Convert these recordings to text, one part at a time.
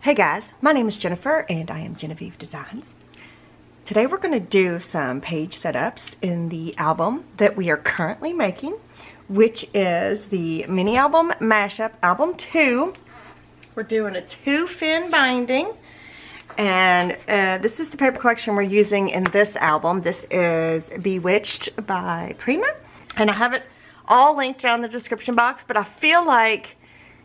Hey guys, my name is Jennifer and I am Jenofeve Designs. Today we're going to do some page setups in the album that we are currently making, which is the mini album mashup, album 2. We're doing a 2-fin binding, and this is the paper collection we're using in this album. This is Bewitched by Prima, and I have it all linked down in the description box, but I feel like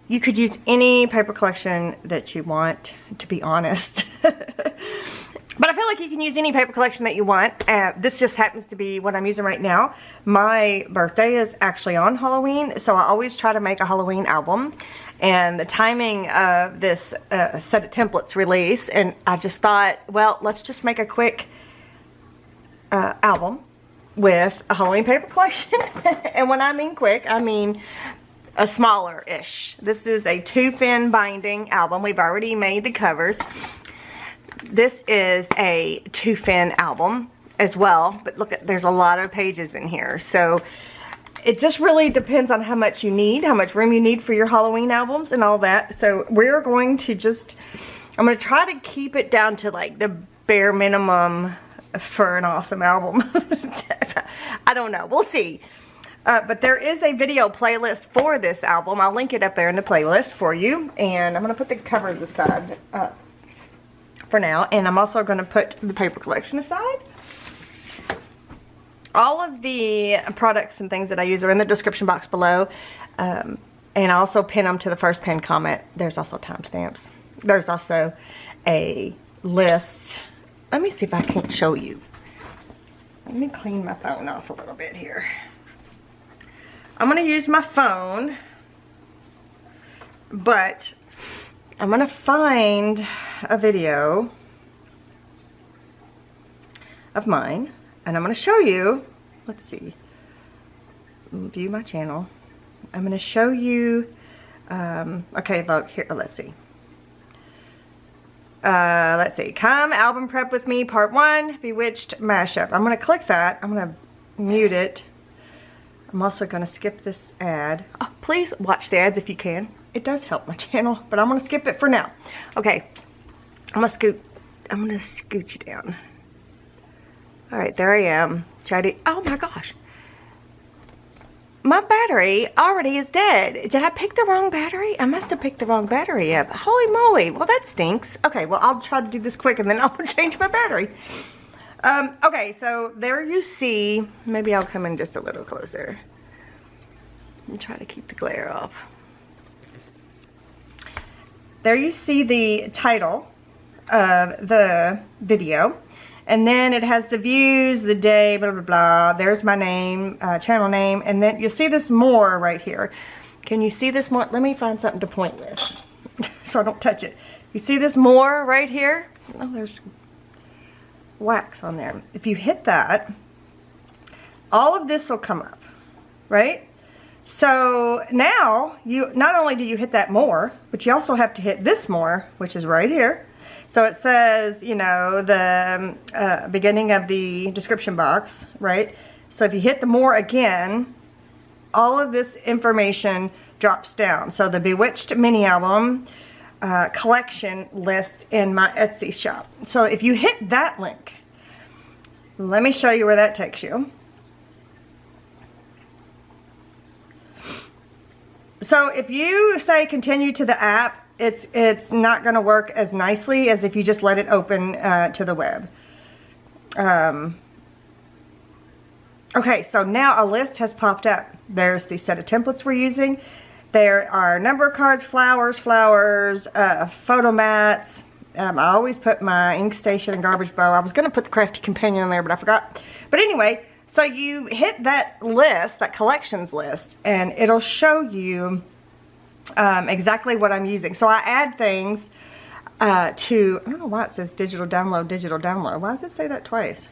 you could use any paper collection that you want, to be honest. But I feel like you can use any paper collection that you want. This just happens to be what I'm using right now. My birthday is actually on Halloween, so I always try to make a Halloween album. And the timing of this set of templates release, and I just thought, well, let's just make a quick album with a Halloween paper collection. And when I mean quick, I mean a smaller-ish. This is a 2-fin binding album. We've already made the covers. This is a 2-fin album as well, but look, there's a lot of pages in here. So it just really depends on how much you need, how much room you need for your Halloween albums and all that. So we're going to I'm going to try to keep it down to like the bare minimum for an awesome album. I don't know. We'll see. But there is a video playlist for this album. I'll link it up there in the playlist for you. And I'm going to put the covers aside for now. And I'm also going to put the paper collection aside. All of the products and things that I use are in the description box below. And I also pin them to the first pinned comment. There's also timestamps. There's also a list. Let me see if I can't show you. Let me clean my phone off a little bit here. I'm going to use my phone, but I'm going to find a video of mine, and I'm going to show you, let's see, view my channel. I'm going to show you, okay, look, here, let's see. Come album prep with me, part 1, Bewitched mashup. I'm going to click that. I'm going to mute it. I'm also going to skip this ad. Oh, please watch the ads if you can. It does help my channel, but I'm going to skip it for now. Okay, I'm going to scoot you down. All right, there I am. Oh my gosh. My battery already is dead. Did I pick the wrong battery? I must have picked the wrong battery up. Holy moly. Well, that stinks. Okay, well, I'll try to do this quick and then I'll change my battery. Okay, so there you see, maybe I'll come in just a little closer and try to keep the glare off. There you see the title of the video, and then it has the views, the day, blah, blah, blah. There's my name, channel name, and then you'll see this more right here. Can you see this more? Let me find something to point with so I don't touch it. You see this more right here? Oh, there's wax on there. If you hit that, all of this will come up, right? So now you not only do you hit that more, but you also have to hit this more, which is right here. So it says, you know, the beginning of the description box, right? So if you hit the more again, all of this information drops down. So the Bewitched mini album collection list in my Etsy shop. So if you hit that link, let me show you where that takes you. So if you say continue to the app, it's not going to work as nicely as if you just let it open to the web. Okay, so now a list has popped up. There's the set of templates we're using. There are number cards, flowers, photo mats. I always put my ink station and garbage bow. I was going to put the crafty companion in there, but I forgot. But anyway, so you hit that list, that collections list, and it'll show you exactly what I'm using. So I add things I don't know why it says digital download, digital download. Why does it say that twice?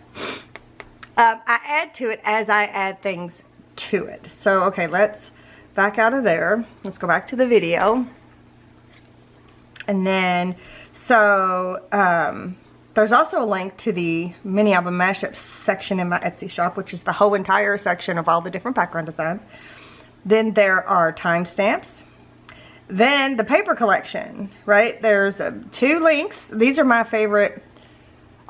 I add to it as I add things to it. So, okay, let's back out of there. Let's go back to the video. And then, so, there's also a link to the mini album mashup section in my Etsy shop, which is the whole entire section of all the different background designs. Then there are timestamps. Then the paper collection, right? There's 2 links. These are my favorite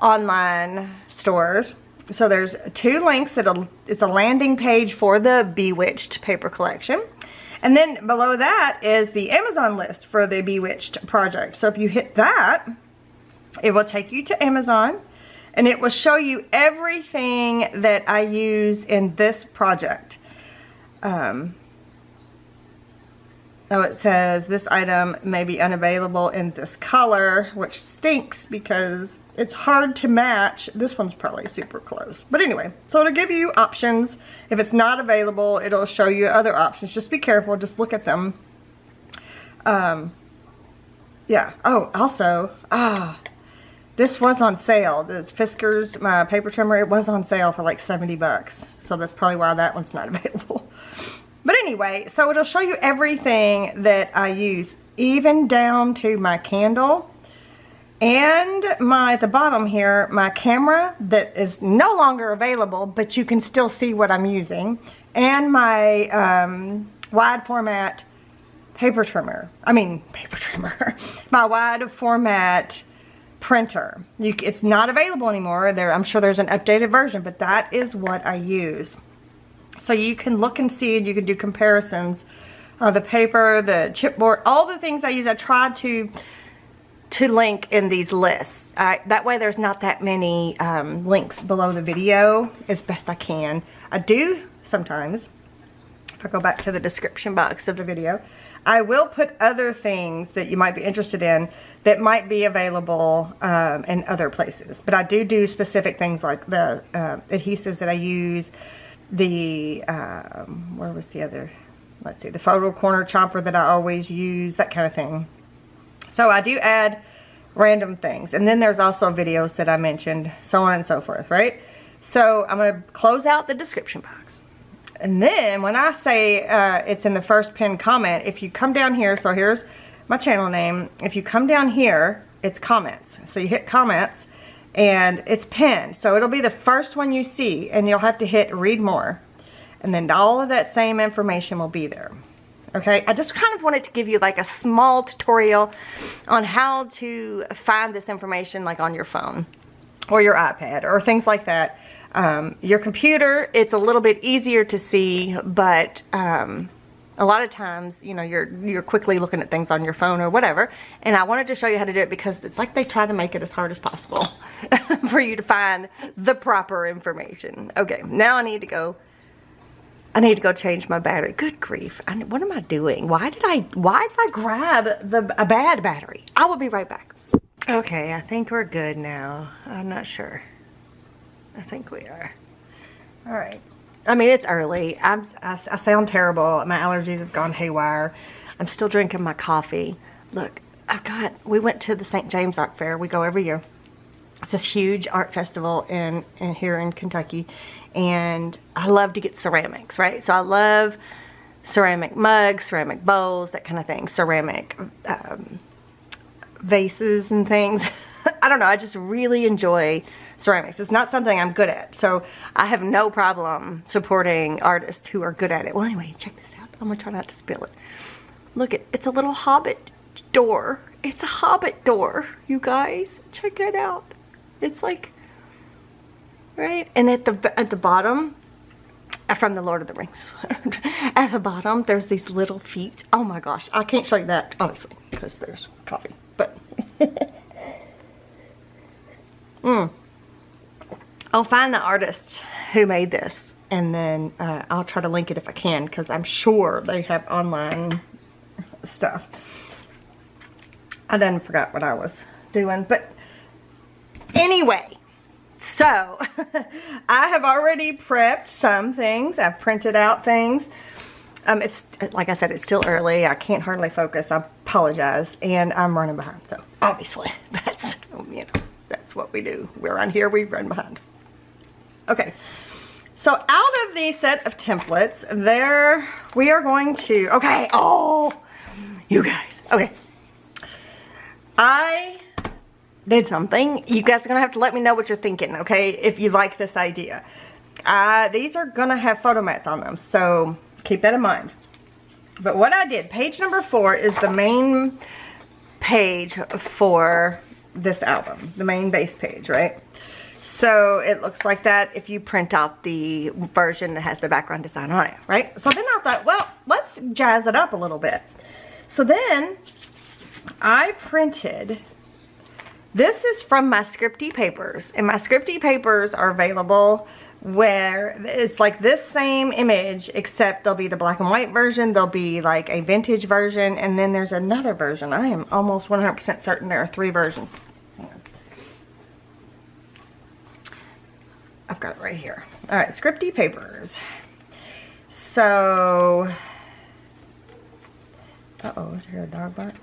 online stores. So there's 2 links. It's a landing page for the Bewitched paper collection. And then below that is the Amazon list for the Bewitched project. So if you hit that, it will take you to Amazon and it will show you everything that I use in this project. Oh, it says this item may be unavailable in this color, which stinks because it's hard to match. This one's probably super close. But anyway, so it'll give you options. If it's not available, it'll show you other options. Just be careful. Just look at them. Yeah. Oh, also, this was on sale. The Fiskars, my paper trimmer, it was on sale for like 70 bucks. So that's probably why that one's not available. But anyway, so it'll show you everything that I use, even down to my candle and at the bottom here, my camera that is no longer available, but you can still see what I'm using, and my wide format paper trimmer. My wide format printer. It's not available anymore. I'm sure there's an updated version, but that is what I use. So you can look and see, and you can do comparisons. The paper, the chipboard, all the things I use, I try to link in these lists. That way there's not that many links below the video, as best I can. I do sometimes, if I go back to the description box of the video, I will put other things that you might be interested in that might be available in other places. But I do specific things like the adhesives that I use, the where was the other, let's see, the photo corner chomper that I always use, that kind of thing. So I do add random things, and then there's also videos that I mentioned, so on and so forth, right? So I'm going to close out the description box, and then when I say it's in the first pinned comment, if you come down here, so here's my channel name, if you come down here, it's comments. So you hit comments and it's pinned, so it'll be the first one you see, and you'll have to hit read more, and then all of that same information will be there. Okay, I just kind of wanted to give you like a small tutorial on how to find this information, like on your phone or your iPad or things like that. Your computer, it's a little bit easier to see, but a lot of times, you know, you're quickly looking at things on your phone or whatever, and I wanted to show you how to do it because it's like they try to make it as hard as possible for you to find the proper information. Okay, now I need to go change my battery. Good grief, what am I doing? Why did I grab a bad battery? I will be right back. Okay, I think we're good now. I'm not sure. I think we are. All right. I mean, it's early. I sound terrible. My allergies have gone haywire. I'm still drinking my coffee. Look, we went to the St. James Art Fair. We go every year. It's this huge art festival here in Kentucky. And I love to get ceramics, right? So I love ceramic mugs, ceramic bowls, that kind of thing. Ceramic vases and things. I don't know. I just really enjoy ceramics. It's not something I'm good at, so I have no problem supporting artists who are good at it. Well, anyway, check this out. I'm gonna try not to spill it. Look, it's a little hobbit door. It's a hobbit door, you guys. Check it out. It's like, right? And at the bottom, from the Lord of the Rings, at the bottom, there's these little feet. Oh my gosh, I can't show you that, obviously, because there's coffee, but I'll find the artist who made this, and then I'll try to link it if I can, because I'm sure they have online stuff. I done forgot what I was doing, but anyway, so I have already prepped some things. I've printed out things. It's, like I said, it's still early. I can't hardly focus. I apologize, and I'm running behind, so obviously that's, you know, that's what we do. We're on here, we run behind. Okay, so out of the set of templates, there we are going to, okay, oh, you guys, okay. I did something. You guys are going to have to let me know what you're thinking, okay, if you like this idea. These are going to have photo mats on them, so keep that in mind. But what I did, page number 4 is the main page for this album, the main base page, right? So it looks like that if you print out the version that has the background design on it, right? So then I thought, well, let's jazz it up a little bit. So then I printed, this is from my Scripty papers, and my Scripty papers are available where it's like this same image, except there'll be the black and white version, there'll be like a vintage version, and then there's another version. I am almost 100% certain there are 3 versions. I've got it right here. All right, Scripty papers. So, uh-oh, did you hear a dog bark?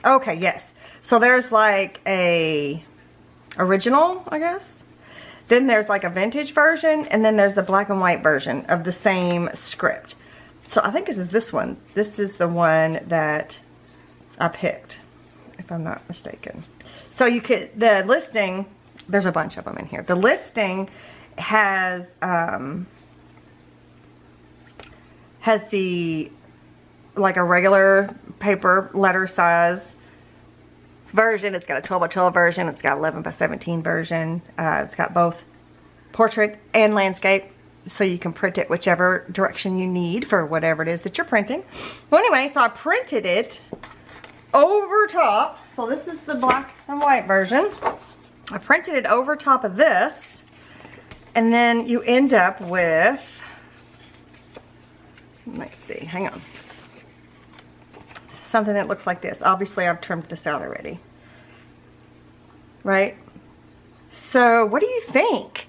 Okay, yes. So there's like a original, I guess. Then there's like a vintage version, and then there's the black and white version of the same script. So I think this one. This is the one that I picked, if I'm not mistaken. So you could, the listing, there's a bunch of them in here. The listing has the, like a regular paper letter size version. It's got a 12 by 12 version. It's got 11 by 17 version. It's got both portrait and landscape, so you can print it whichever direction you need for whatever it is that you're printing. Well, anyway, so I printed it over top. So this is the black and white version. I printed it over top of this, and then you end up with, let's see, hang on, something that looks like this. Obviously I've trimmed this out already, right? So what do you think?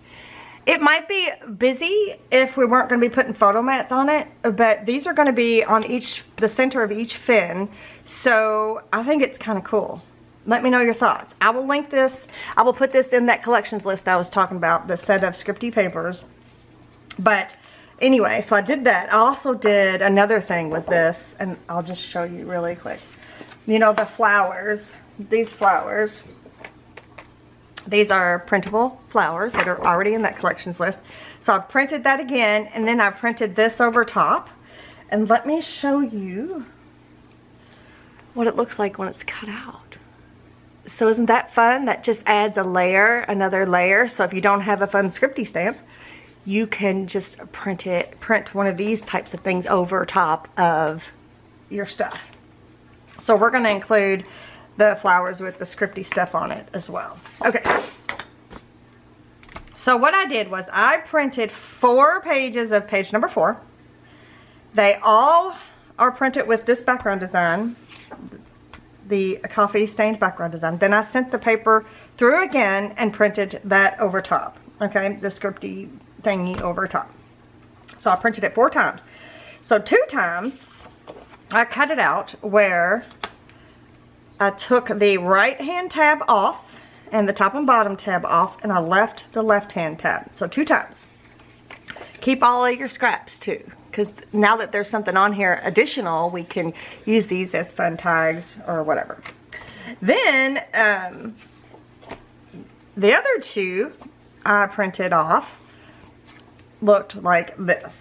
It might be busy if we weren't going to be putting photo mats on it, but these are going to be on the center of each fin, so I think it's kind of cool. Let me know your thoughts. I will link this. I will put this in that collections list I was talking about, the set of Scripty papers. But anyway, so I did that. I also did another thing with this, and I'll just show you really quick. You know, the flowers, these flowers, these are printable flowers that are already in that collections list. So I printed that again, and then I printed this over top. And let me show you what it looks like when it's cut out. So isn't that fun? That just adds a layer, another layer. So if you don't have a fun Scripty stamp, you can just print one of these types of things over top of your stuff. So we're going to include the flowers with the Scripty stuff on it as well. Okay. So what I did was I printed 4 pages of page number 4. They all are printed with this background design, the coffee stained background design. Then I sent the paper through again and printed that over top. Okay, the Scripty thingy over top. So I printed it 4 times. So 2 times I cut it out where I took the right hand tab off and the top and bottom tab off, and I left the left hand tab. So 2 times. Keep all of your scraps too, because now that there's something on here additional, we can use these as fun tags or whatever. Then the other 2 I printed off looked like this.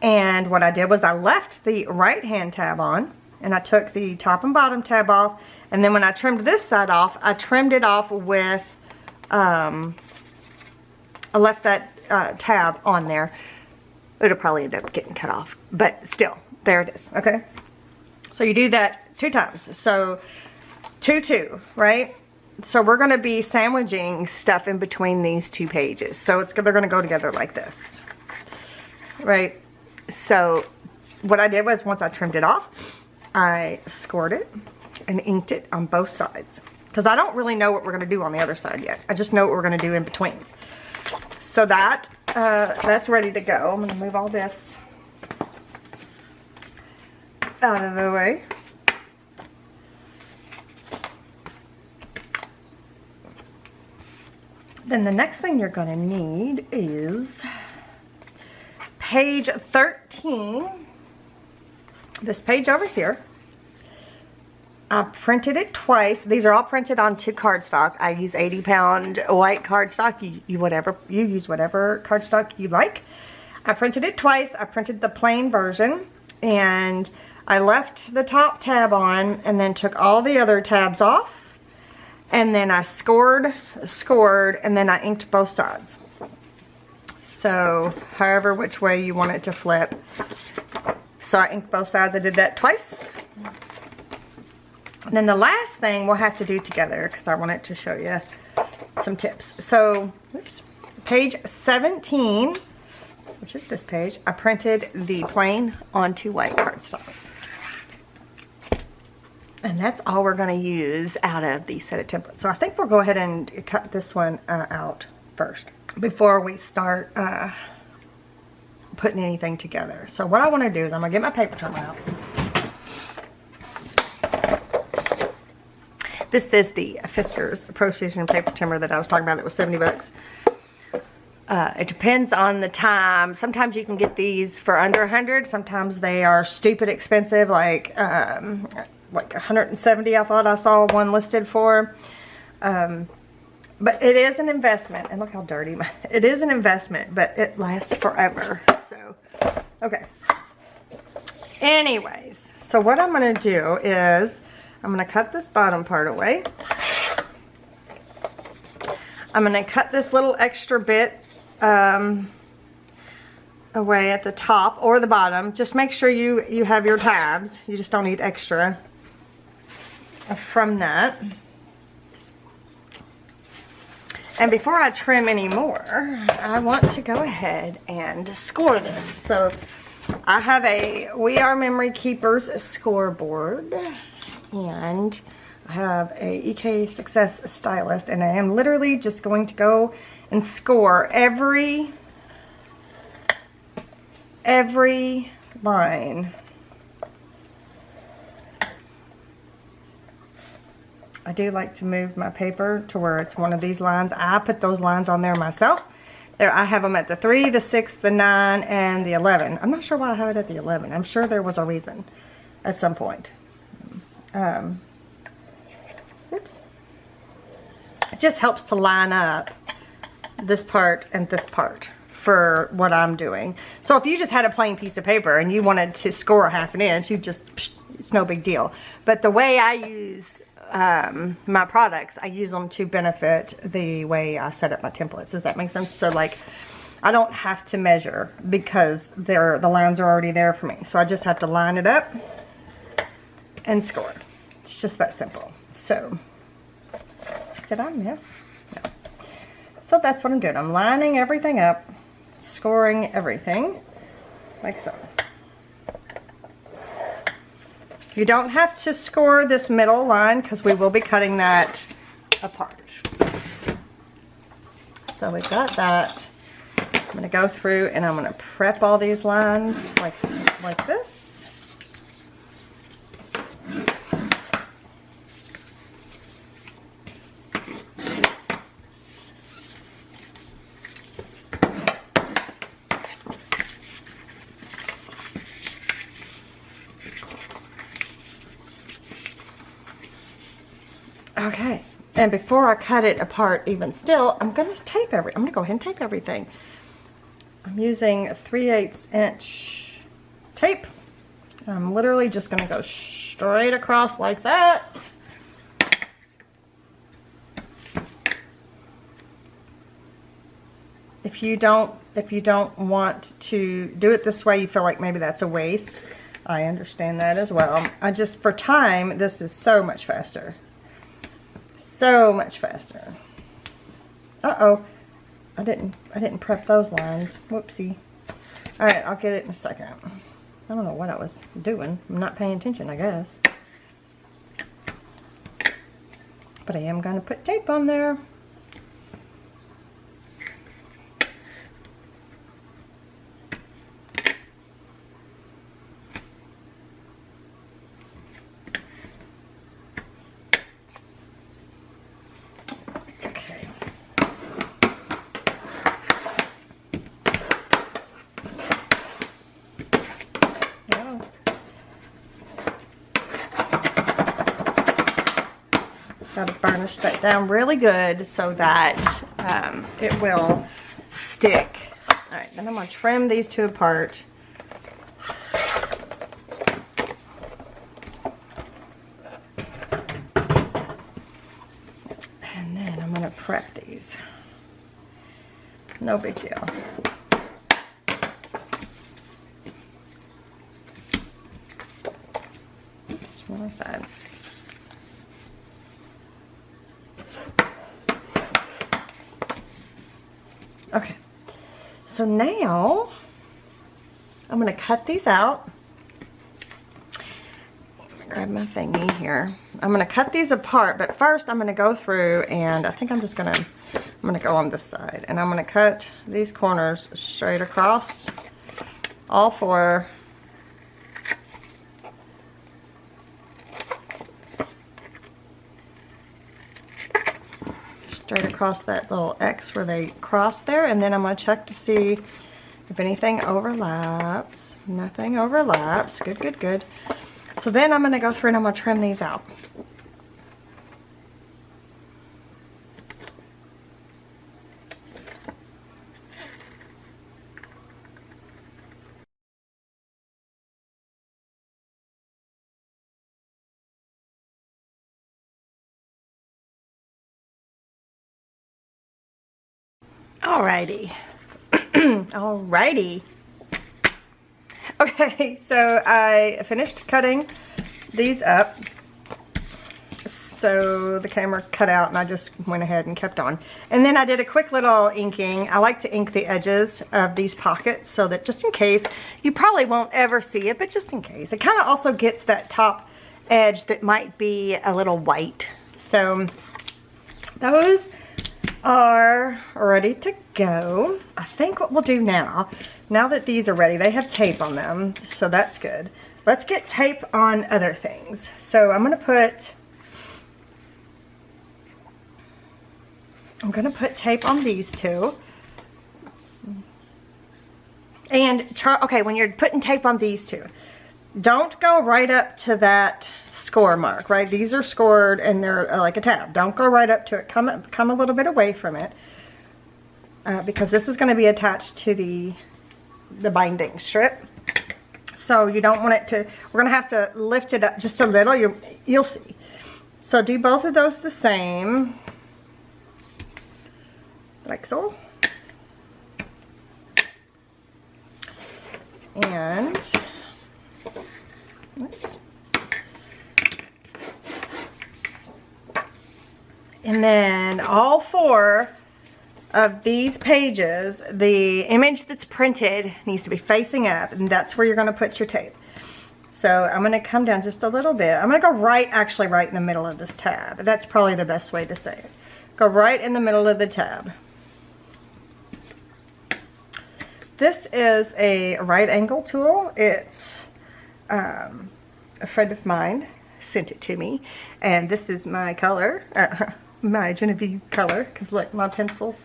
And what I did was I left the right hand tab on, and I took the top and bottom tab off, and then when I trimmed this side off, I trimmed it off with I left that tab on there. It'll probably end up getting cut off, but still, there it is. Okay, so you do that 2 times. So 2, 2, right? So we're going to be sandwiching stuff in between these 2 pages. So they're going to go together like this, right? So what I did was, once I trimmed it off, I scored it and inked it on both sides, because I don't really know what we're going to do on the other side yet. I just know what we're going to do in betweens. So that's ready to go. I'm going to move all this out of the way. Then the next thing you're going to need is page 13. This page over here. I printed it twice. These are all printed onto cardstock. I use 80-pound white cardstock. You use whatever cardstock you like. I printed it twice. I printed the plain version, and I left the top tab on and then took all the other tabs off, and then I scored, and then I inked both sides. So however which way you want it to flip. So I inked both sides. I did that twice. And then the last thing we'll have to do together, because I wanted to show you some tips. So, oops, page 17, which is this page, I printed the plain onto white cardstock. And that's all we're going to use out of the set of templates. So I think we'll go ahead and cut this one out first before we start putting anything together. So what I want to do is I'm going to get my paper trimmer out. This is the Fiskars Pro Precision paper trimmer that I was talking about that was 70 bucks. It depends on the time. Sometimes you can get these for under 100. Sometimes they are stupid expensive, like 170 I thought I saw one listed for. But it is an investment. And look how dirty. It is an investment, but it lasts forever. So, okay. Anyways, so what I'm going to do is I'm going to cut this bottom part away. I'm going to cut this little extra bit away at the top or the bottom. Just make sure you have your tabs. You just don't need extra from that. And before I trim any more, I want to go ahead and score this. So I have a We Are Memory Keepers scoreboard, and I have a EK Success stylus, and I am literally just going to go and score every line. I do like to move my paper to where it's one of these lines. I put those lines on there myself. There, I have them at the 3, the 6, the 9, and the 11. I'm not sure why I have it at the 11. I'm sure there was a reason at some point. Oops. It just helps to line up this part and this part for what I'm doing. So if you just had a plain piece of paper and you wanted to score a ½ an inch, you just, it's no big deal. But the way I use my products, I use them to benefit the way I set up my templates. Does that make sense? So like, I don't have to measure because the lines are already there for me. So I just have to line it up and score. It's just that simple. So, did I miss? No. So that's what I'm doing. I'm lining everything up, scoring everything, like so. You don't have to score this middle line because we will be cutting that apart. So we've got that. I'm going to go through and I'm going to prep all these lines like this. Okay, and before I cut it apart even still, I'm going to go ahead and tape everything. I'm using a 3/8 inch tape. I'm literally just going to go straight across like that. If you don't want to do it this way, you feel like maybe that's a waste, I understand that as well. For time, this is so much faster. So much faster. Uh-oh. I didn't prep those lines. Whoopsie. Alright, I'll get it in a second. I don't know what I was doing. I'm not paying attention, I guess. But I am going to put tape on there. Got to burnish that down really good so that it will stick. All right, then I'm going to trim these two apart. And then I'm going to prep these. No big deal. Just one side. Okay, so now I'm going to cut these out. Let me grab my thingy here. I'm going to cut these apart, but first I'm going to go through and I think I'm going to go on this side, and I'm going to cut these corners straight across, all four. Straight across that little X where they cross there, and then I'm going to check to see if anything overlaps. Nothing overlaps. Good, good, good. So then I'm going to go through and I'm going to trim these out. Alrighty. Alrighty. Okay, so I finished cutting these up. So the camera cut out and I just went ahead and kept on. And then I did a quick little inking. I like to ink the edges of these pockets so that just in case, you probably won't ever see it, but just in case. It kind of also gets that top edge that might be a little white. So those are ready to go. I think what we'll do now that these are ready, they have tape on them, so that's good. Let's get tape on other things. So I'm gonna put tape on these two. And okay, when you're putting tape on these two, don't go right up to that score mark, right? These are scored and they're like a tab. Don't go right up to it. Come a little bit away from it because this is going to be attached to the binding strip. So you don't want it to, we're going to have to lift it up just a little. You'll see. So do both of those the same, like so. And oops. And then all four of these pages, the image that's printed needs to be facing up, and that's where you're going to put your tape. So I'm going to come down just a little bit. I'm going to go actually right in the middle of this tab. That's probably the best way to say it. Go right in the middle of the tab. This is a right angle tool. It's a friend of mine sent it to me, and this is my color, my Genevieve color, because look, my pencils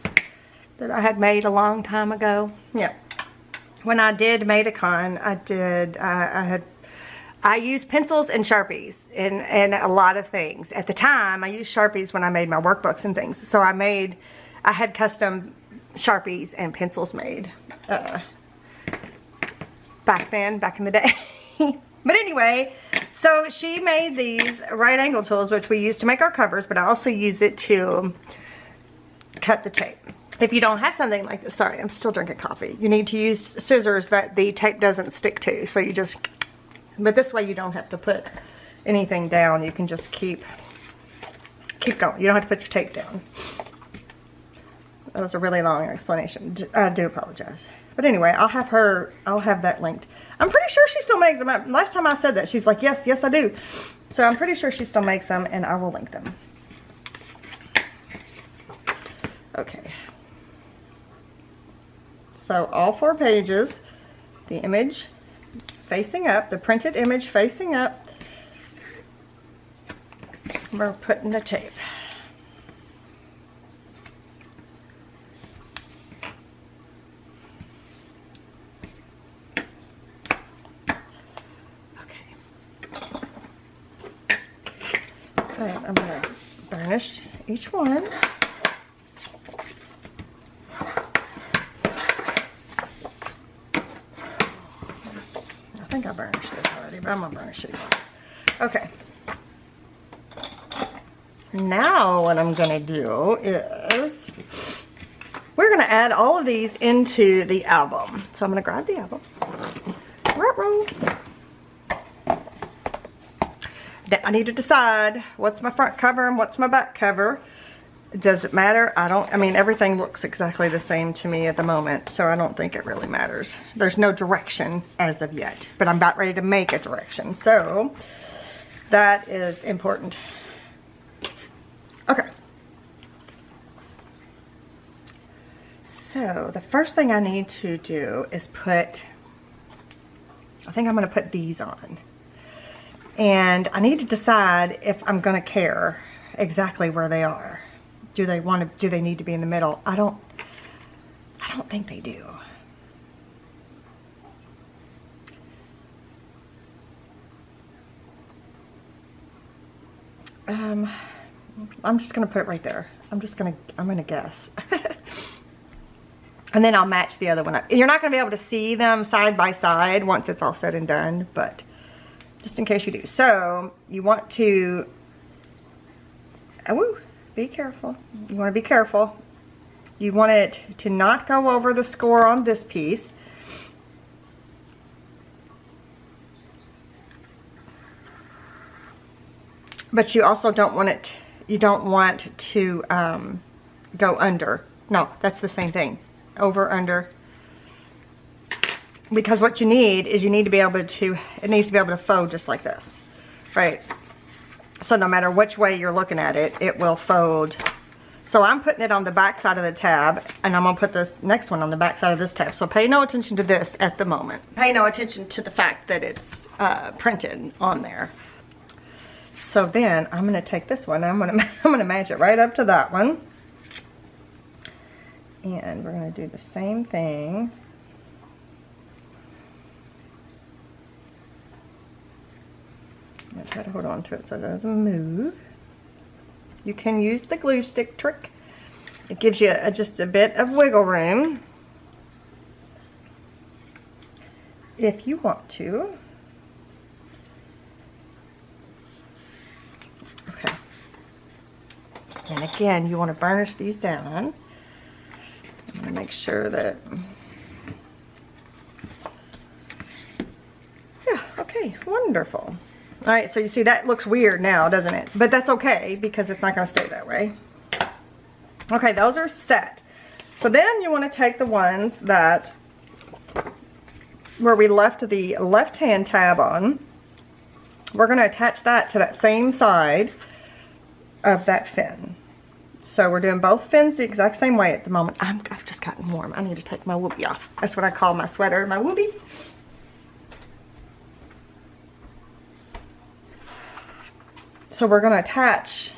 that I had made a long time ago. Yeah, when I did Made-A-Con, I used pencils and Sharpies in a lot of things. At the time, I used Sharpies when I made my workbooks and things, so I had custom Sharpies and pencils made back in the day. But anyway, so she made these right angle tools, which we use to make our covers, but I also use it to cut the tape. If you don't have something like this, sorry, I'm still drinking coffee. You need to use scissors that the tape doesn't stick to. So you just, but this way you don't have to put anything down. You can just keep going. You don't have to put your tape down. That was a really long explanation. I do apologize. But anyway, I'll have that linked. I'm pretty sure she still makes them. Last time I said that, she's like, yes, yes I do. So I'm pretty sure she still makes them, and I will link them. Okay. So all four pages, the image facing up, the printed image facing up, we're putting the tape. I'm going to burnish each one. I burnished this already, but I'm gonna burnish it again. Okay. Now what I'm gonna do is we're gonna add all of these into the album. So I'm gonna grab the album. I need to decide what's my front cover and what's my back cover. Does it matter? I mean, everything looks exactly the same to me at the moment, so I don't think it really matters. There's no direction as of yet, but I'm about ready to make a direction, so that is important. Okay. So the first thing I need to do is I think I'm going to put these on. And I need to decide if I'm going to care exactly where they are. Do they need to be in the middle? I don't think they do. I'm just going to put it right there. I'm going to guess. And then I'll match the other one up. You're not going to be able to see them side by side once it's all said and done, but just in case you do. So you want to, be careful. You want to be careful. You want it to not go over the score on this piece. But you also don't want it, you don't want to go under. No, that's the same thing. Over, under. Because what you need is you need to be able to, it needs to be able to fold just like this, right? So no matter which way you're looking at it, it will fold. So I'm putting it on the back side of the tab, and I'm gonna put this next one on the back side of this tab. So pay no attention to this at the moment. Pay no attention to the fact that it's printed on there. So then I'm gonna take this one, I'm gonna match it right up to that one. And we're gonna do the same thing. I'm going to try to hold on to it so it doesn't move. You can use the glue stick trick. It gives you just a bit of wiggle room if you want to. Okay. And again, you want to burnish these down. I'm going to make sure that... Yeah, okay, wonderful. All right, so you see that looks weird now, doesn't it? But that's okay because it's not going to stay that way. Okay, those are set. So then you want to take the ones that where we left the left-hand tab on. We're going to attach that to that same side of that fin. So we're doing both fins the exact same way at the moment. I've just gotten warm. I need to take my whoopee off. That's what I call my sweater, my whoopee. So we're going to attach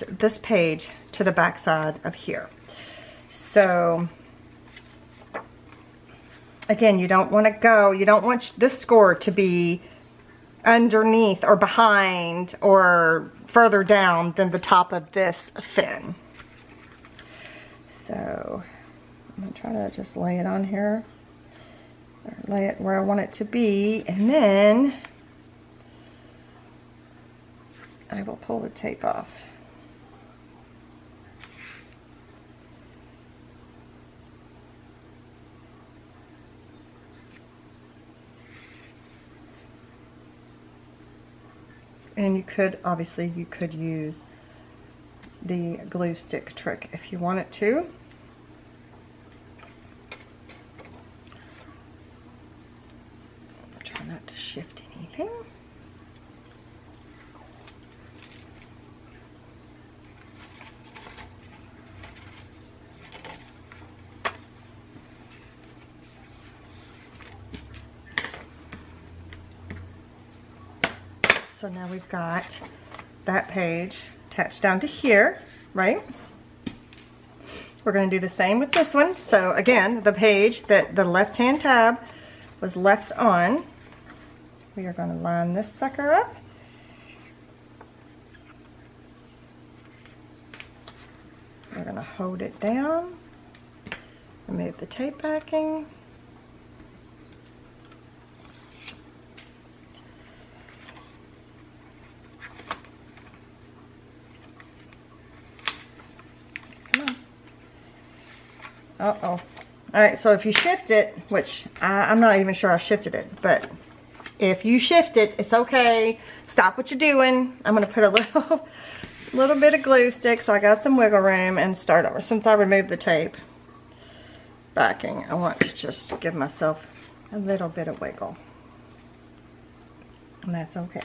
this page to the back side of here. So again, you don't want this score to be underneath or behind or further down than the top of this fin. So I'm going to try to just lay it on here, or lay it where I want it to be, and then I will pull the tape off. And you could, obviously, you could use the glue stick trick if you wanted to. Try not to shift anything. So now we've got that page attached down to here, right? We're going to do the same with this one. So again, the page that the left-hand tab was left on, we are going to line this sucker up. We're going to hold it down, remove the tape backing. Uh-oh. Alright, so if you shift it, which I'm not even sure I shifted it, but if you shift it, it's okay. Stop what you're doing. I'm going to put a little bit of glue stick so I got some wiggle room and start over. Since I removed the tape backing, I want to just give myself a little bit of wiggle. And that's okay.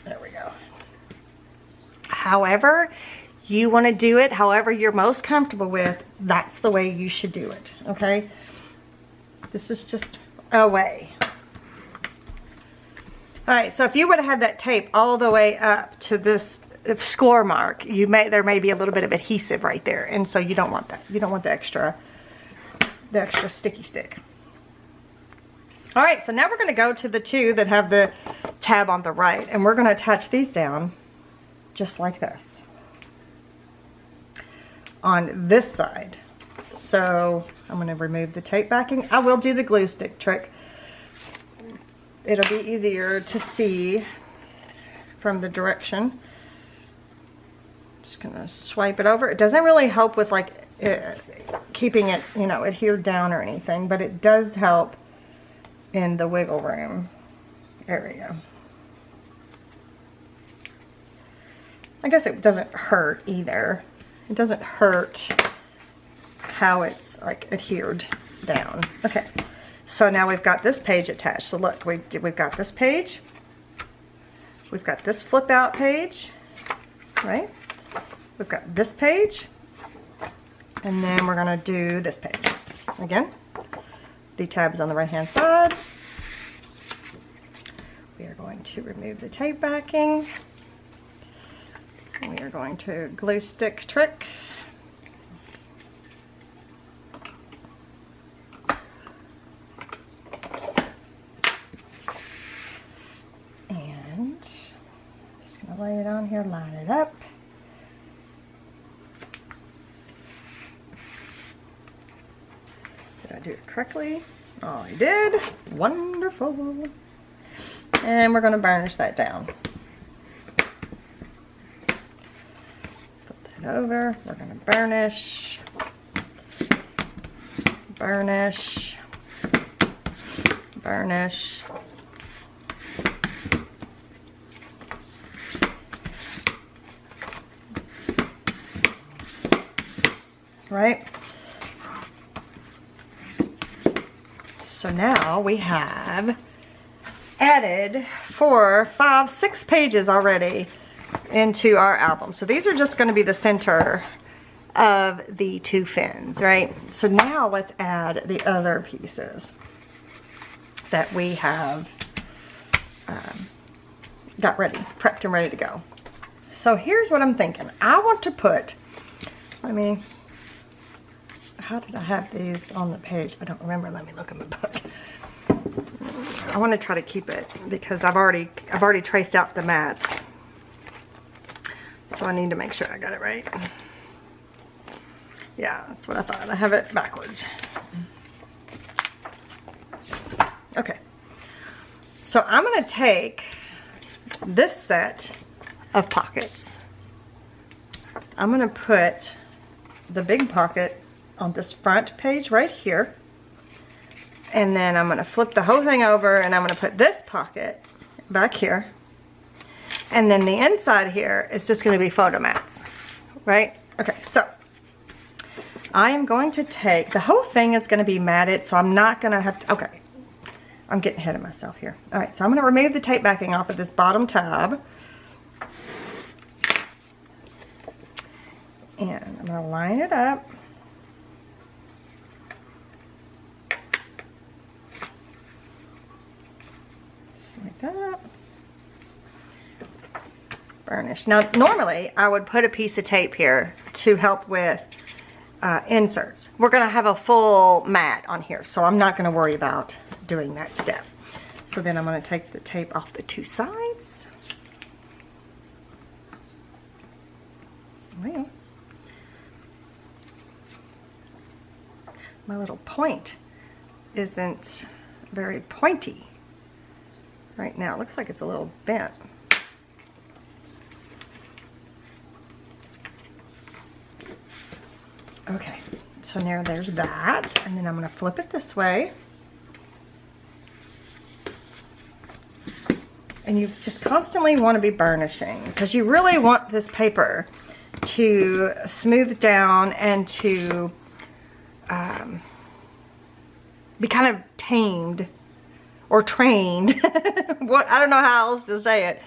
There we go. However you want to do it, however you're most comfortable with, that's the way you should do it, okay? This is just a way. Alright, so if you would have had that tape all the way up to this score mark, there may be a little bit of adhesive right there, and so you don't want that. You don't want the extra sticky stick. Alright, so now we're going to go to the two that have the tab on the right, and we're going to attach these down just like this on this side. So I'm going to remove the tape backing. I will do the glue stick trick. It'll be easier to see from the direction. Just going to swipe it over. It doesn't really help with like keeping it, you know, adhered down or anything, but it does help in the wiggle room area. I guess it doesn't hurt either. It doesn't hurt how it's like adhered down. Okay, so now we've got this page attached. So look, we've got this page. We've got this flip out page, right? We've got this page. And then we're gonna do this page. Again, the tabs on the right hand side. We are going to remove the tape backing. We are going to glue stick trick. And just going to lay it on here, line it up. Did I do it correctly? Oh, I did. Wonderful. And we're going to burnish that down. Over, we're going to burnish, burnish, burnish, right? So now we have added 4, 5, 6 pages already into our album. So these are just going to be the center of the two fins, right? So now let's add the other pieces that we have got ready, prepped and ready to go. So here's what I'm thinking. I want to put, how did I have these on the page? I don't remember. Let me look in my book. I want to try to keep it because I've already traced out the mats. So I need to make sure I got it right. Yeah, that's what I thought. I have it backwards. Okay. So I'm going to take this set of pockets. I'm going to put the big pocket on this front page right here. And then I'm going to flip the whole thing over and I'm going to put this pocket back here. And then the inside here is just going to be photo mats, right? Okay, so I am going to take, the whole thing is going to be matted, so I'm not going to have to, okay. I'm getting ahead of myself here. All right, so I'm going to remove the tape backing off of this bottom tab. And I'm going to line it up. Just like that. Burnish. Now, normally I would put a piece of tape here to help with inserts. We're going to have a full mat on here, so I'm not going to worry about doing that step. So then I'm going to take the tape off the two sides. Well, my little point isn't very pointy. Right now, it looks like it's a little bent. Okay, so now there's that, and then I'm going to flip it this way. And you just constantly want to be burnishing because you really want this paper to smooth down and to be kind of tamed or trained. I don't know how else to say it,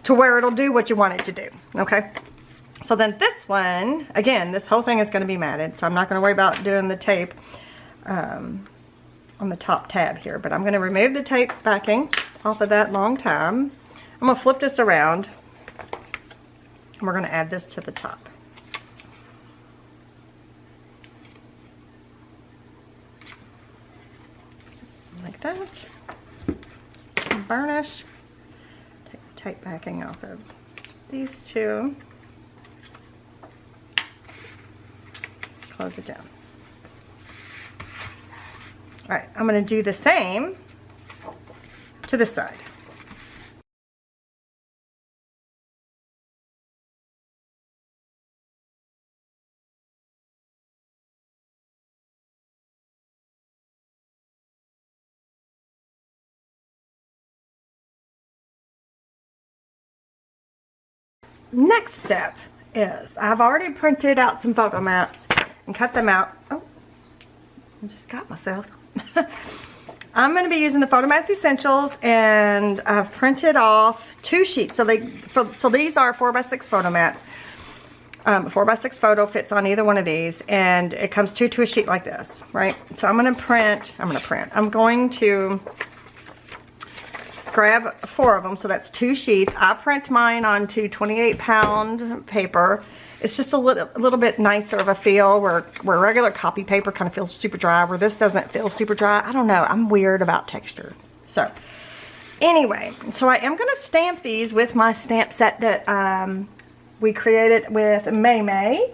to where it'll do what you want it to do. Okay. So then this one, again, this whole thing is going to be matted, so I'm not going to worry about doing the tape on the top tab here, but I'm going to remove the tape backing off of that long tab. I'm going to flip this around, and we're going to add this to the top. Like that. And burnish. Take the tape backing off of these two. Close it down. All right, I'm going to do the same to this side. Next step is I've already printed out some photo mats and cut them out. Oh, I just got myself. I'm going to be using the Photo Mats Essentials, and I've printed off 2 sheets. So these are 4x6 photo mats. A 4x6 photo fits on either one of these, and it comes to a sheet like this, right? So I'm going to grab 4 of them, so that's 2 sheets. I print mine onto 28-pound paper. It's just a little bit nicer of a feel where regular copy paper kind of feels super dry, where this doesn't feel super dry. I don't know. I'm weird about texture. So anyway, so I am going to stamp these with my stamp set that we created with May.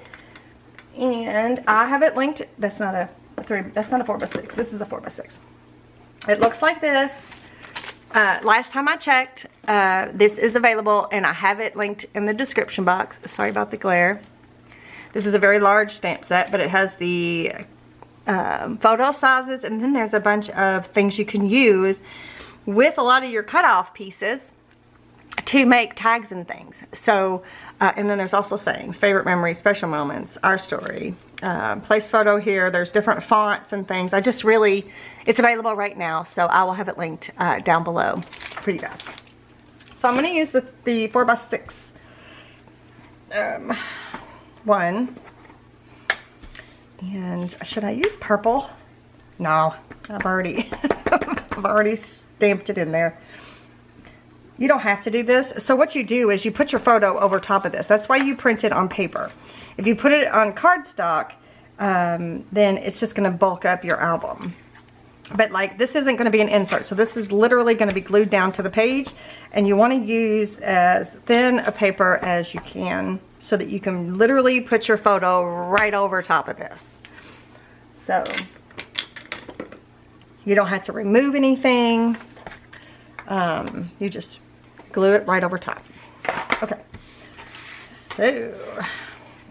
And I have it linked. That's not a 4x6. This is a 4x6. It looks like this. Last time I checked, this is available, and I have it linked in the description box. Sorry about the glare. This is a very large stamp set, but it has the photo sizes, and then there's a bunch of things you can use with a lot of your cutoff pieces to make tags and things. So, and then there's also sayings, favorite memories, special moments, our story, place photo here. There's different fonts and things. It's available right now, so I will have it linked down below for you guys. So I'm going to use the 4x6 one. And should I use purple? No, I've already stamped it in there. You don't have to do this. So what you do is you put your photo over top of this. That's why you print it on paper. If you put it on cardstock, then it's just going to bulk up your album. But like, this isn't going to be an insert. So this is literally going to be glued down to the page. And you want to use as thin a paper as you can so that you can literally put your photo right over top of this. So you don't have to remove anything. You just glue it right over top. Okay. So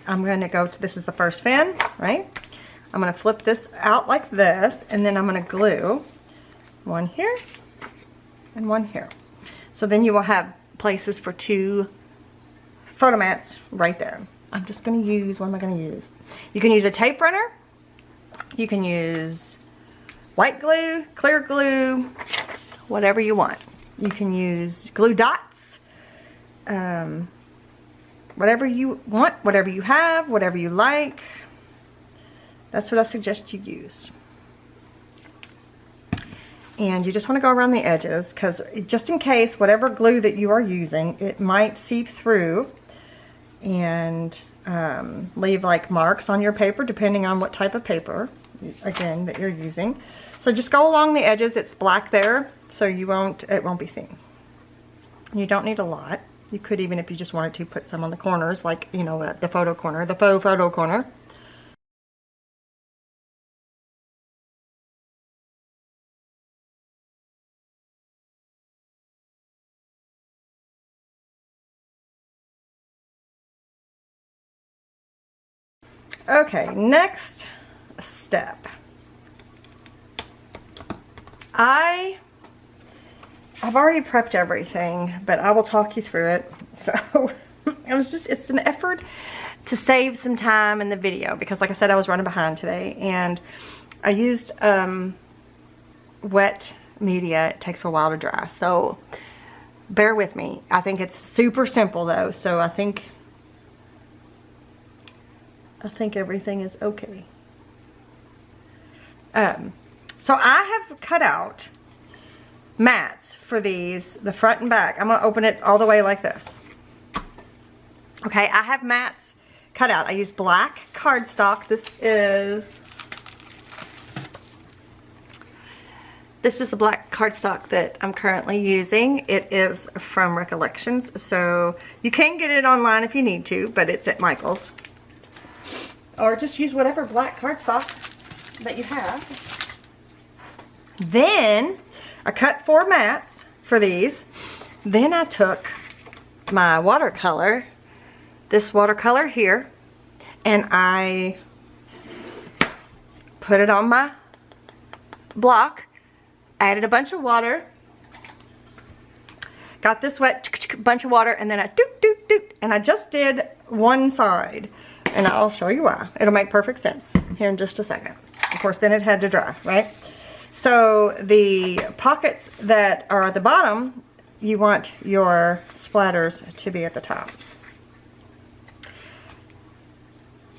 I'm going to go to, this is the first fin, right? I'm going to flip this out like this, and then I'm going to glue one here and one here. So then you will have places for 2 photo mats right there. I'm just going to use, what am I going to use? You can use a tape runner. You can use white glue, clear glue, whatever you want. You can use glue dots, whatever you want, whatever you have, whatever you like. That's what I suggest you use. And you just want to go around the edges, because just in case, whatever glue that you are using, it might seep through and leave like marks on your paper, depending on what type of paper, again, that you're using. So just go along the edges. It's black there, so it won't be seen. You don't need a lot. You could, even if you just wanted to, put some on the corners, like, you know, the photo corner, the faux photo corner. Okay, next step. I've already prepped everything, but I will talk you through it. So it's an effort to save some time in the video because, like I said, I was running behind today, and I used wet media. It takes a while to dry, so bear with me. I think it's super simple though, so I think everything is okay. So I have cut out mats for these, the front and back. I'm gonna open it all the way like this. Okay, I have mats cut out. I use black cardstock. This is the black cardstock that I'm currently using. It is from Recollections, so you can get it online if you need to, but it's at Michael's. Or just use whatever black cardstock that you have. Then I cut 4 mats for these. Then I took my watercolor, this watercolor here, and I put it on my block, added a bunch of water, got this wet, bunch of water, and then I doot, doot, doot, and I just did one side. And I'll show you why. It'll make perfect sense here in just a second. Of course, then it had to dry, right? So the pockets that are at the bottom, you want your splatters to be at the top.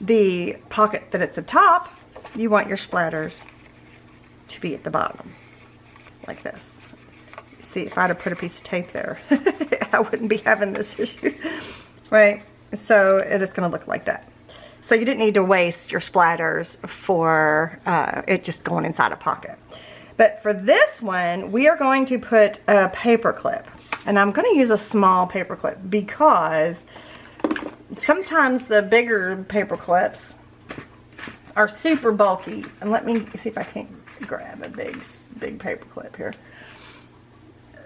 The pocket that it's at the top, you want your splatters to be at the bottom, like this. See, if I'd have put a piece of tape there, I wouldn't be having this issue, right? So it is going to look like that. So you didn't need to waste your splatters for it just going inside a pocket. But for this one, we are going to put a paper clip. And I'm going to use a small paper clip because sometimes the bigger paper clips are super bulky. And let me see if I can't grab a big paper clip here.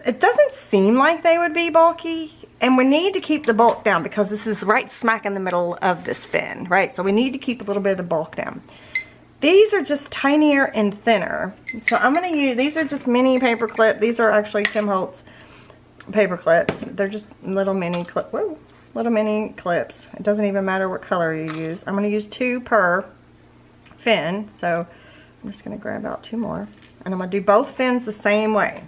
It doesn't seem like they would be bulky, and we need to keep the bulk down because this is right smack in the middle of this fin, right? So we need to keep a little bit of the bulk down. These are just tinier and thinner. So I'm gonna use, these are just mini paper clip. These are actually Tim Holtz paper clips. They're just little mini clip, whoa, little mini clips. It doesn't even matter what color you use. I'm gonna use 2 per fin. So I'm just gonna grab out 2 more, and I'm gonna do both fins the same way.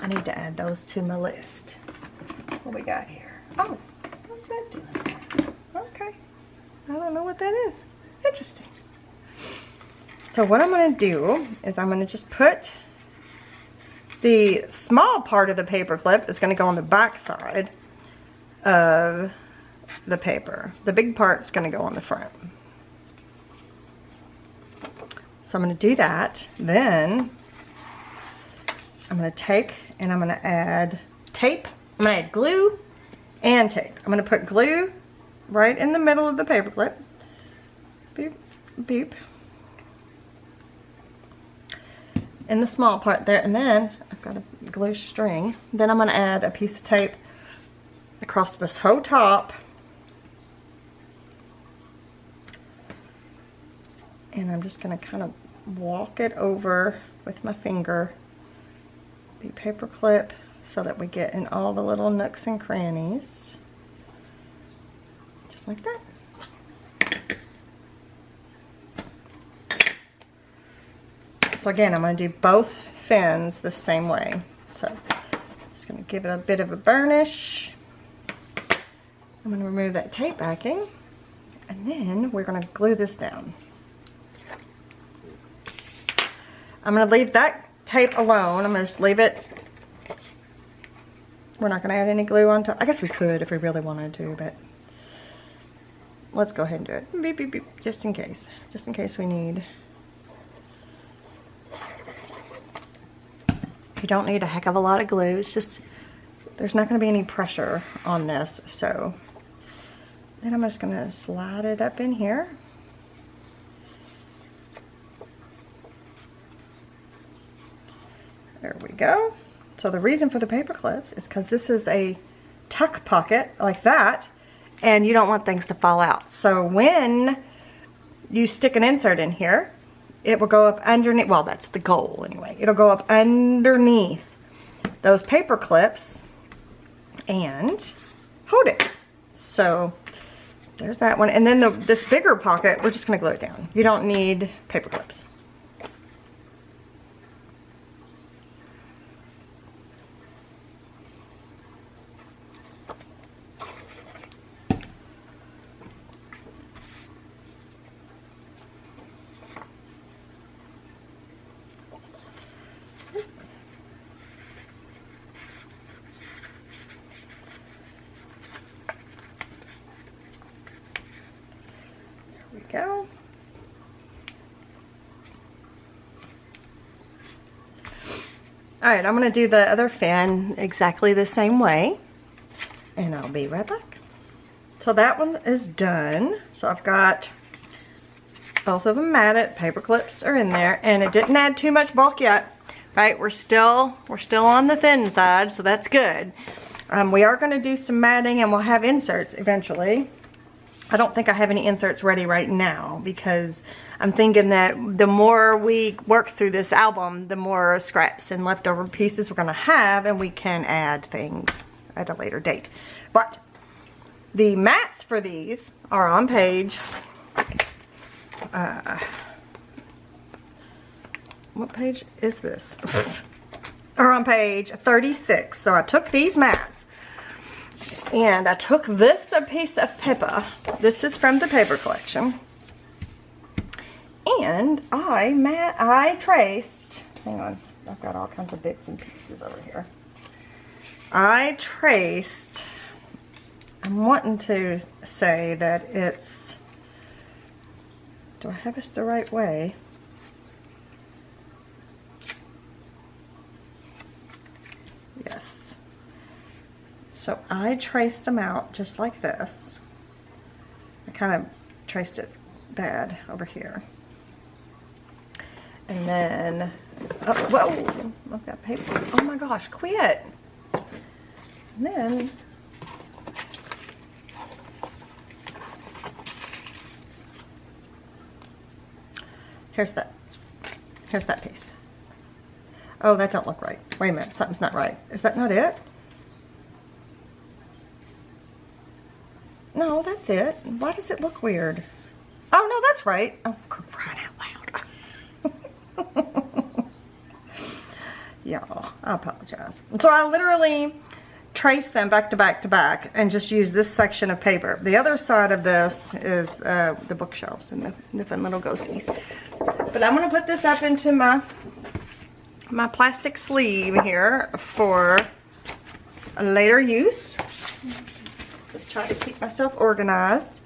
I need to add those to my list. What we got here? Oh, what's that doing? Okay. I don't know what that is. Interesting. So what I'm going to do is I'm going to just put the small part of the paper clip that's going to go on the back side of the paper. The big part's going to go on the front. So I'm going to do that. Then I'm going to take and I'm going to add tape. I'm going to add glue and tape. I'm going to put glue right in the middle of the paper clip. Beep, beep. In the small part there. And then I've got a glue string. Then I'm going to add a piece of tape across this whole top. And I'm just going to kind of walk it over with my finger, the paper clip, so that we get in all the little nooks and crannies, just like that. So again, I'm going to do both fins the same way. So just going to give it a bit of a burnish. I'm going to remove that tape backing, and then we're going to glue this down. I'm going to leave that tape alone. I'm going to just leave it. We're not going to add any glue on top. I guess we could if we really wanted to, but let's go ahead and do it. Beep, beep, beep, just in case. Just in case we need. You don't need a heck of a lot of glue. It's just, there's not going to be any pressure on this. So then I'm just going to slide it up in here. There we go. So the reason for the paper clips is because this is a tuck pocket like that, and you don't want things to fall out. So when you stick an insert in here, it will go up underneath, well, that's the goal anyway. It'll go up underneath those paper clips and hold it. So there's that one. And then this bigger pocket, we're just gonna glue it down. You don't need paper clips. Go. Alright, I'm going to do the other fan exactly the same way, and I'll be right back. So that one is done. So I've got both of them matted, paper clips are in there, and it didn't add too much bulk yet. Right, we're still on the thin side, so that's good. We are going to do some matting, and we'll have inserts eventually. I don't think I have any inserts ready right now because I'm thinking that the more we work through this album, the more scraps and leftover pieces we're going to have, and we can add things at a later date. But the mats for these are on page, what page is this? Are on page 36. So I took these mats, and I took this a piece of paper. This is from the paper collection. And I traced, hang on, I've got all kinds of bits and pieces over here. I traced, I'm wanting to say that it's, do I have this the right way? Yes. So I traced them out just like this. I kind of traced it bad over here. And then, oh, whoa, I've got paper. Oh my gosh, quit. And then, here's that piece. Oh, that don't look right. Wait a minute, something's not right. Is that not it? No, that's it. Why does it look weird? Oh, no, that's right. Oh, crying out loud. Y'all, I apologize. So I literally traced them back to back to back and just used this section of paper. The other side of this is the bookshelves and the fun little ghosties. But I'm going to put this up into my plastic sleeve here for a later use. Just try to keep myself organized.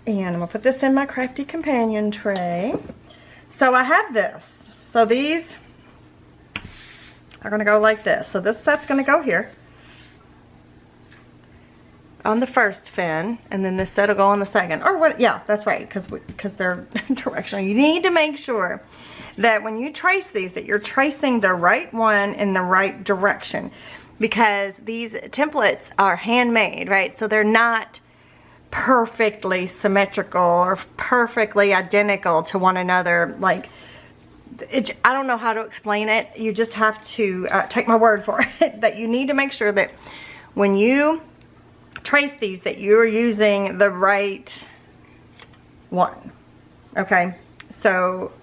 And I'm going to put this in my crafty companion tray. So I have this. So these are going to go like this. So this set's going to go here on the first fin, and then this set will go on the second. Or what? Yeah, that's right, because they're directional. You need to make sure that when you trace these, that you're tracing the right one in the right direction, because these templates are handmade, right? So they're not perfectly symmetrical or perfectly identical to one another. Like, I don't know how to explain it. You just have to take my word for it, that you need to make sure that when you trace these, that you're using the right one. Okay, so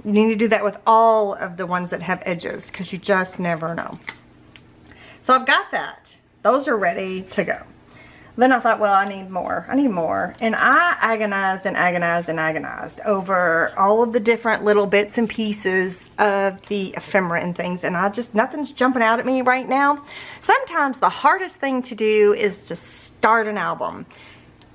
you need to do that with all of the ones that have edges, because you just never know. So I've got that. Those are ready to go. Then I thought, well, I need more. And I agonized and agonized and agonized over all of the different little bits and pieces of the ephemera and things. And nothing's jumping out at me right now. Sometimes the hardest thing to do is to start an album.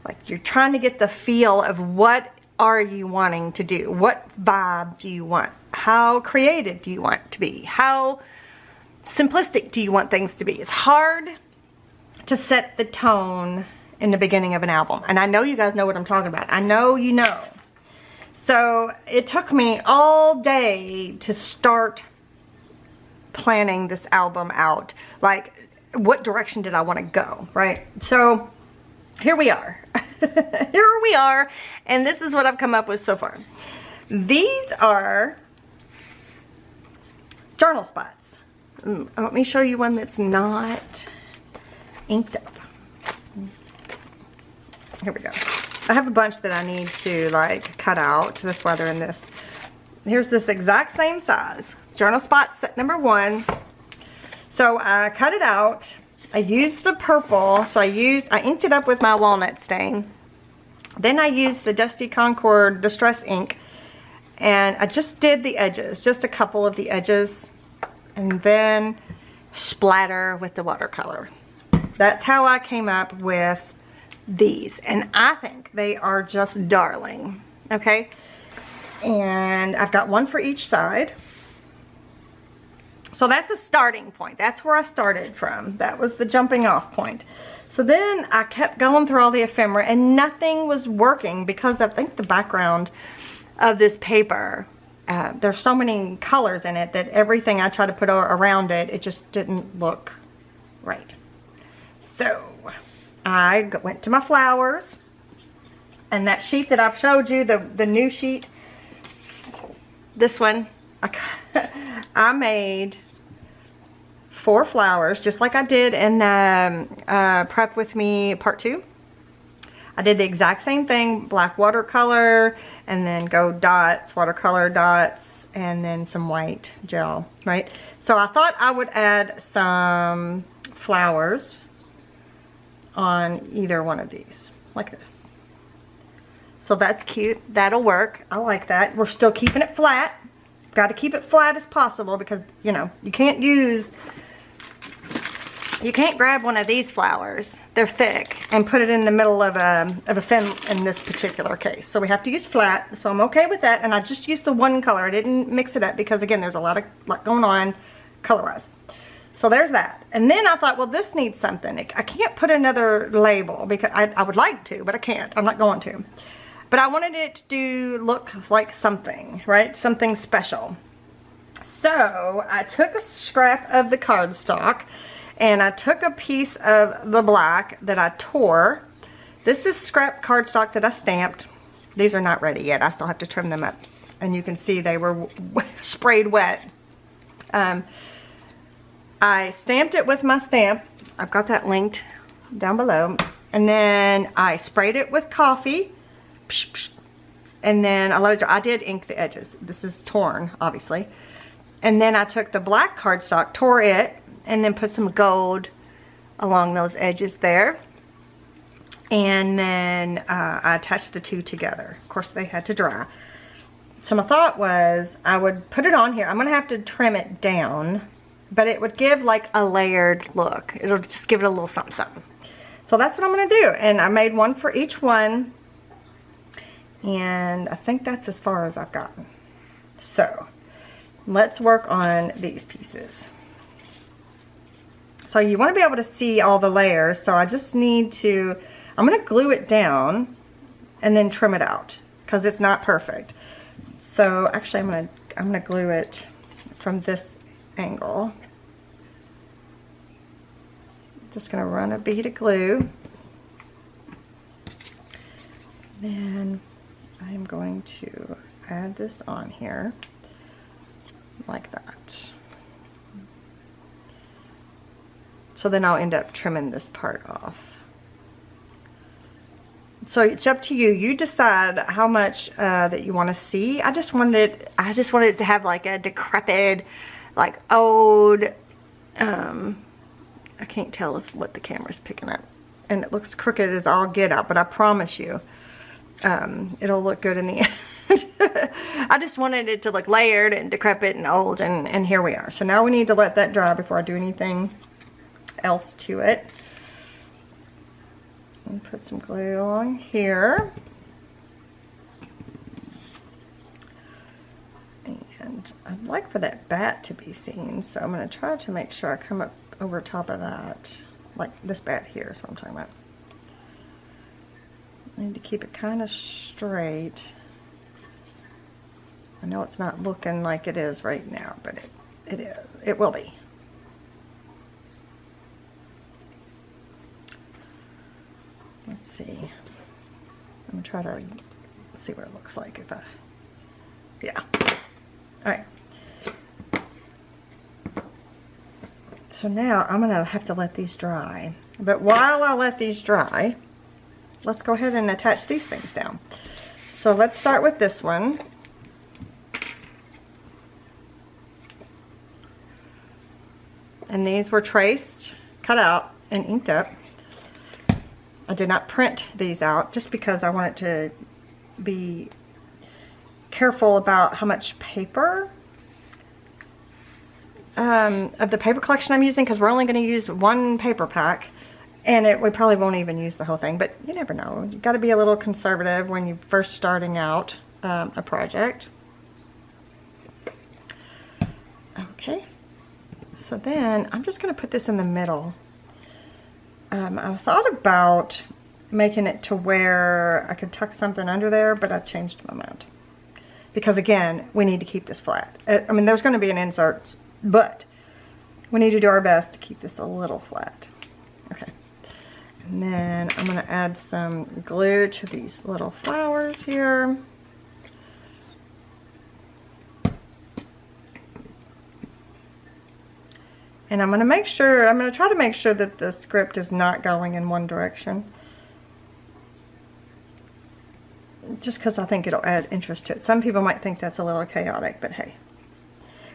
Like, you're trying to get the feel of what are you wanting to do? What vibe do you want? How creative do you want to be? How simplistic do you want things to be? It's hard to set the tone in the beginning of an album. And I know you guys know what I'm talking about. I know you know. So it took me all day to start planning this album out. Like, what direction did I want to go, right? So here we are. Here we are, and this is what I've come up with so far. These are journal spots. Let me show you one that's not inked up. Here we go. I have a bunch that I need to like cut out. That's why they're in this. Here's this exact same size. Journal spot set number 1. So I cut it out. I used the purple. So I inked it up with my walnut stain. Then I used the Dusty Concord Distress ink. And I just did the edges, just a couple of the edges. And then splatter with the watercolor. That's how I came up with these. And I think they are just darling. Okay? And I've got one for each side. So that's a starting point. That's where I started from. That was the jumping off point. So then I kept going through all the ephemera and nothing was working because I think the background of this paper, there's so many colors in it that everything I tried to put around it, it just didn't look right. So I went to my flowers, and that sheet that I've showed you, the new sheet, this one, I made 4 flowers just like I did in Prep With Me Part 2. I did the exact same thing, black watercolor, and then gold dots, watercolor dots, and then some white gel, right? So I thought I would add some flowers on either one of these, like this. So that's cute. That'll work. I like that. We're still keeping it flat. Got to keep it flat as possible because, you know, you can't grab one of these flowers, they're thick, and put it in the middle of a fin in this particular case. So we have to use flat, so I'm okay with that. And I just used the one color. I didn't mix it up because, again, there's a lot going on color-wise. So there's that. And then I thought, well, this needs something. I can't put another label because I would like to, but I can't. I'm not going to. But I wanted it to look like something, right? Something special. So I took a scrap of the cardstock and I took a piece of the black that I tore. This is scrap cardstock that I stamped. These are not ready yet. I still have to trim them up. And you can see they were sprayed wet. I stamped it with my stamp. I've got that linked down below. And then I sprayed it with coffee. And then I did ink the edges. This is torn, obviously. And then I took the black cardstock, tore it, and then put some gold along those edges there. And then I attached the two together. Of course, they had to dry. So my thought was I would put it on here. I'm going to have to trim it down, but it would give like a layered look. It'll just give it a little something, something. So that's what I'm going to do. And I made one for each one. And I think that's as far as I've gotten. So let's work on these pieces. So you want to be able to see all the layers. So I just need to, I'm going to glue it down and then trim it out because it's not perfect. So actually I'm going to glue it from this angle. Just going to run a bead of glue. Then I'm going to add this on here like that. So then I'll end up trimming this part off. So it's up to you. You decide how much that you want to see. I just wanted it to have like a decrepit, like old, I can't tell what the camera's picking up. And it looks crooked as all get out, but I promise you, it'll look good in the end. I just wanted it to look layered and decrepit and old, and here we are. So now we need to let that dry before I do anything else to it. And put some glue on here. And I'd like for that bat to be seen, so I'm going to try to make sure I come up over top of that. Like this bat here is what I'm talking about. I need to keep it kind of straight. I know it's not looking like it is right now, but it is. It will be. Let's see. I'm gonna try to see what it looks like if I, yeah. All right. So now I'm gonna have to let these dry. But while I let these dry, let's go ahead and attach these things down. So let's start with this one. And these were traced, cut out, and inked up. I did not print these out just because I wanted to be careful about how much paper of the paper collection I'm using, because we're only going to use one paper pack, and we probably won't even use the whole thing, but you never know. You got to be a little conservative when you're first starting out a project. Okay, so then I'm just going to put this in the middle. I thought about making it to where I could tuck something under there, but I've changed my mind. Because again, we need to keep this flat. I mean, there's going to be an insert, but we need to do our best to keep this a little flat. Okay. And then I'm going to add some glue to these little flowers here. And I'm going to try to make sure that the script is not going in one direction. Just because I think it'll add interest to it. Some people might think that's a little chaotic, but hey.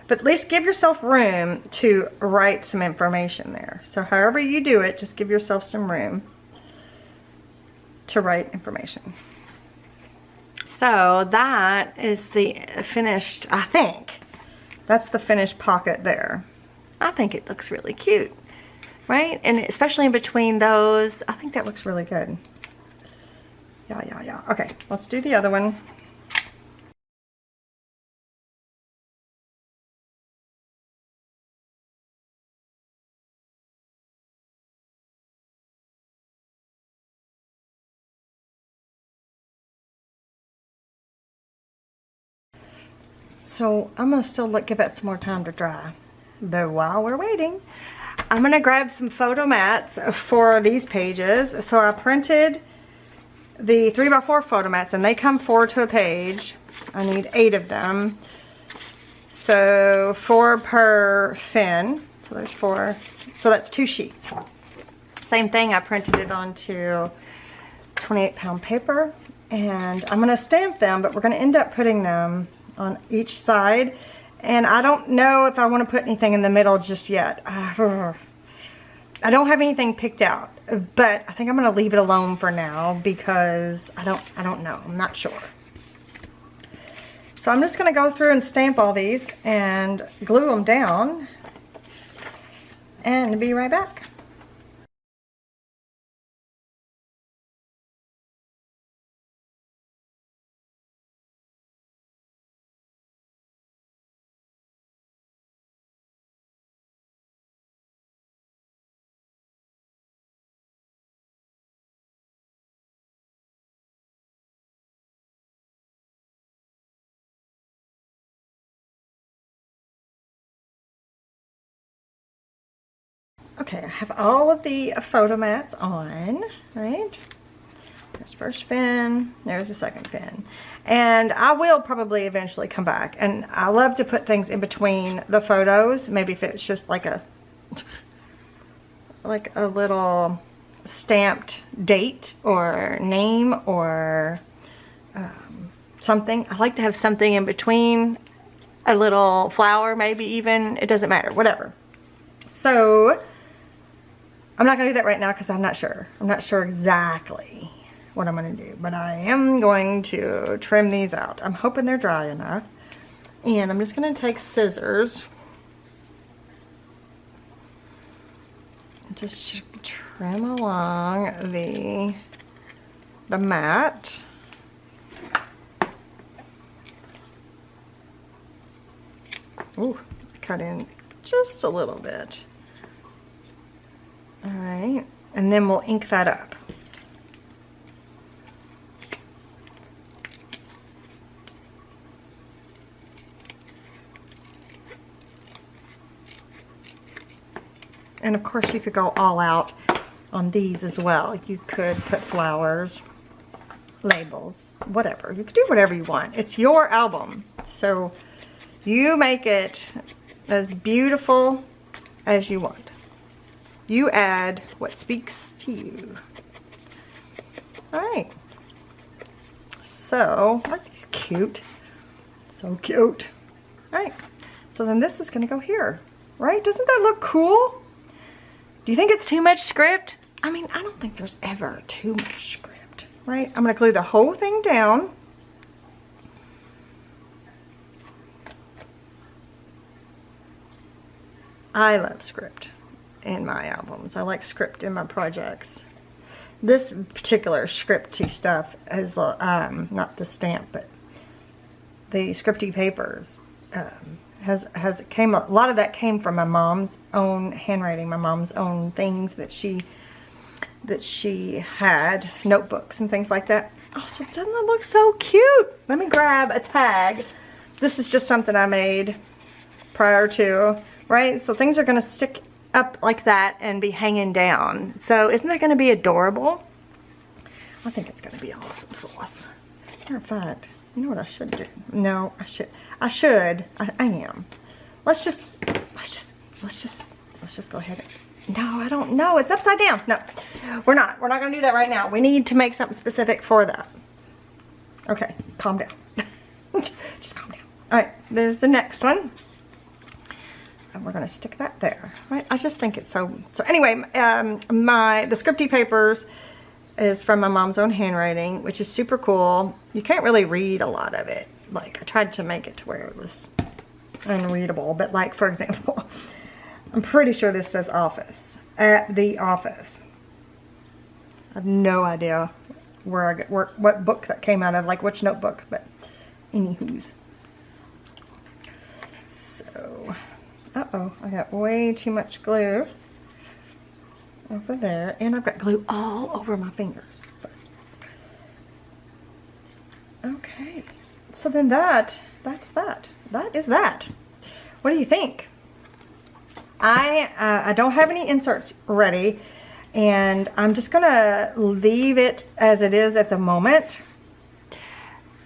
But at least give yourself room to write some information there. So however you do it, just give yourself some room to write information. So that is the finished, I think, that's the finished pocket there. I think it looks really cute, right? And especially in between those, I think that looks really good. Yeah. Okay, let's do the other one. So I'm gonna still give it some more time to dry. But while we're waiting, I'm gonna grab some photo mats for these pages. So I printed the 3x4 photo mats, and they come 4 to a page. I need 8 of them. So 4 per fin. So there's 4. So that's 2 sheets. Same thing, I printed it onto 28-pound paper. And I'm gonna stamp them, but we're gonna end up putting them on each side. And I don't know if I want to put anything in the middle just yet. I don't have anything picked out, but I think I'm going to leave it alone for now because I don't know. I'm not sure. So I'm just going to go through and stamp all these and glue them down and be right back. Okay, I have all of the photo mats on, right? There's first fin, there's the second fin. And I will probably eventually come back. And I love to put things in between the photos. Maybe if it's just like a little stamped date or name or something. I like to have something in between, a little flower maybe even. It doesn't matter, whatever. So I'm not going to do that right now because I'm not sure. I'm not sure exactly what I'm going to do. But I am going to trim these out. I'm hoping they're dry enough. And I'm just going to take scissors. Just trim along the mat. Ooh, cut in just a little bit. All right, and then we'll ink that up. And of course you could go all out on these as well. You could put flowers, labels, whatever. You could do whatever you want. It's your album. So you make it as beautiful as you want. You add what speaks to you. All right. So, aren't these cute? So cute. All right. So then this is going to go here, right? Doesn't that look cool? Do you think it's too much script? I mean, I don't think there's ever too much script, right? I'm going to glue the whole thing down. I love script in my albums. I like script in my projects. This particular scripty stuff is not the stamp, but the scripty papers a lot of that came from my mom's own handwriting, my mom's own things that she had, notebooks and things like that. Oh, so doesn't that look so cute? Let me grab a tag. This is just something I made prior to, right? So things are going to stick up like that and be hanging down. So isn't that going to be adorable? I think it's going to be awesome sauce. Matter of fact, you know what I should do? No, I am. Let's just go ahead. No, I don't know. It's upside down. No, we're not going to do that right now. We need to make something specific for that. Okay, calm down. Just calm down. All right, there's the next one. And we're going to stick that there, right? I just think it's so anyway, the scripty papers is from my mom's own handwriting, which is super cool. You can't really read a lot of it. Like, I tried to make it to where it was unreadable, but like, for example, I'm pretty sure this says office, at the office. I have no idea what book that came out of, like which notebook, but anywho's. So, uh-oh, I got way too much glue over there, and I've got glue all over my fingers. Okay, so then that's that. That is that. What do you think? I don't have any inserts ready, and I'm just gonna leave it as it is at the moment,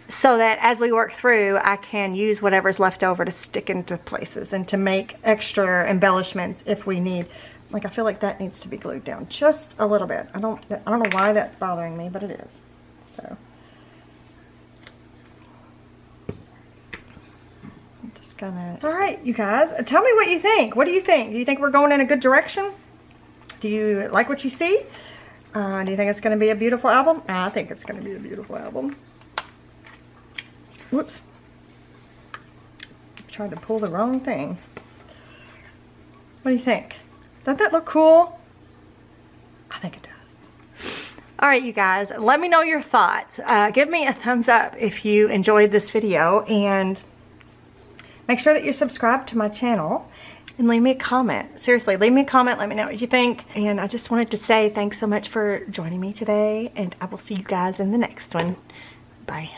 so that as we work through, I can use whatever's left over to stick into places and to make extra embellishments if we need. Like, I feel like that needs to be glued down just a little bit. I don't know why that's bothering me, but it is. So I'm just gonna. All right, you guys, tell me what you think. What do you think? Do you think we're going in a good direction? Do you like what you see? Do you think it's going to be a beautiful album? I think it's going to be a beautiful album. Whoops. I tried to pull the wrong thing. What do you think? Doesn't that look cool? I think it does. All right, you guys, let me know your thoughts. Give me a thumbs up if you enjoyed this video, and make sure that you're subscribed to my channel, and leave me a comment. Seriously, leave me a comment. Let me know what you think. And I just wanted to say thanks so much for joining me today, and I will see you guys in the next one. Bye.